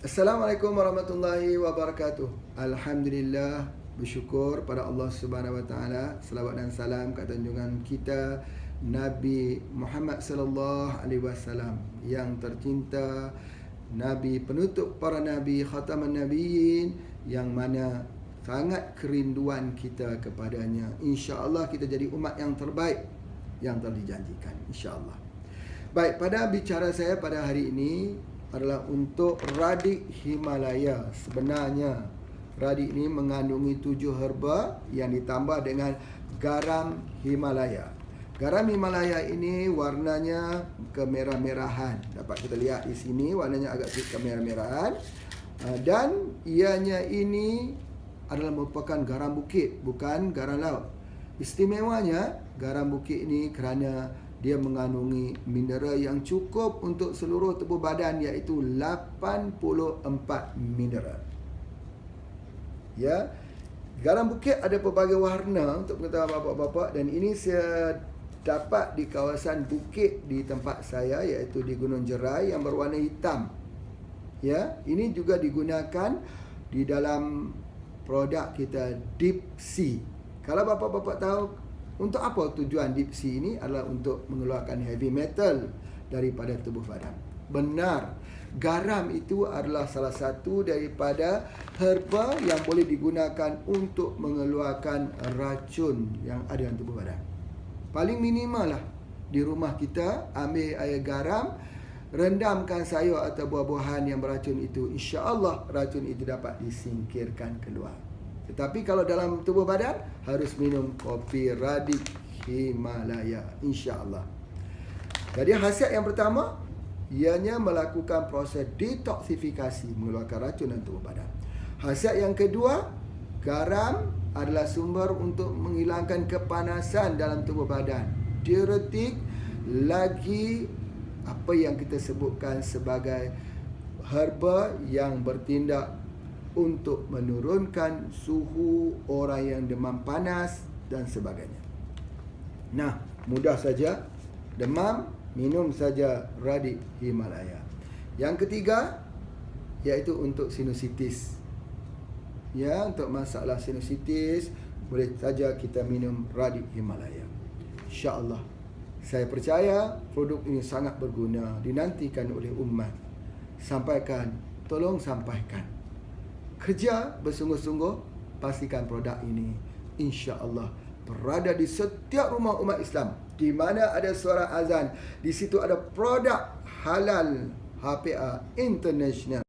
Assalamualaikum warahmatullahi wabarakatuh. Alhamdulillah, bersyukur pada Allah Subhanahu wa taala. Selawat dan salam ke junjungan kita Nabi Muhammad sallallahu alaihi wasallam yang tercinta, nabi penutup para nabi, khataman nabiyyin, yang mana sangat kerinduan kita kepadanya. Insya-Allah kita jadi umat yang terbaik yang telah dijanjikan, insya-Allah. Baik, pada bicara saya pada hari ini adalah untuk radik Himalaya. Sebenarnya radik ini mengandungi 7 herba yang ditambah dengan garam Himalaya. Garam Himalaya ini warnanya kemerah-merahan. Dapat kita lihat di sini warnanya agak sedikit kemerah-merahan. Dan ianya ini adalah merupakan garam bukit, bukan garam laut. Istimewanya garam bukit ini kerana dia mengandungi mineral yang cukup untuk seluruh tubuh badan, iaitu 84 mineral. Ya, garam bukit ada pelbagai warna untuk pengetahuan bapa-bapa, dan ini saya dapat di kawasan bukit di tempat saya, iaitu di Gunung Jerai yang berwarna hitam. Ya, ini juga digunakan di dalam produk kita Deep Sea. Kalau bapa-bapa tahu untuk apa tujuan Deep Sea ini, adalah untuk mengeluarkan heavy metal daripada tubuh badan. Benar, garam itu adalah salah satu daripada herba yang boleh digunakan untuk mengeluarkan racun yang ada dalam tubuh badan. Paling minimal lah, di rumah kita ambil air garam, rendamkan sayur atau buah-buahan yang beracun itu, insya-Allah racun itu dapat disingkirkan keluar. Tetapi kalau dalam tubuh badan, harus minum kopi radik Himalaya, insya-Allah. Jadi khasiat yang pertama, ianya melakukan proses detoksifikasi, mengeluarkan racun dalam tubuh badan. Khasiat yang kedua, garam adalah sumber untuk menghilangkan kepanasan dalam tubuh badan. Diuretik, lagi apa yang kita sebutkan sebagai herba yang bertindak untuk menurunkan suhu orang yang demam panas dan sebagainya. Nah, mudah saja. Demam, minum saja radik Himalaya. Yang ketiga, iaitu untuk sinusitis. Ya, untuk masalah sinusitis, boleh saja kita minum radik Himalaya. InsyaAllah. Saya percaya produk ini sangat berguna, dinantikan oleh umat. Sampaikan, tolong sampaikan. Kerja bersungguh-sungguh, pastikan produk ini insya-Allah berada di setiap rumah umat Islam. Di mana ada suara azan, di situ ada produk halal HPA International.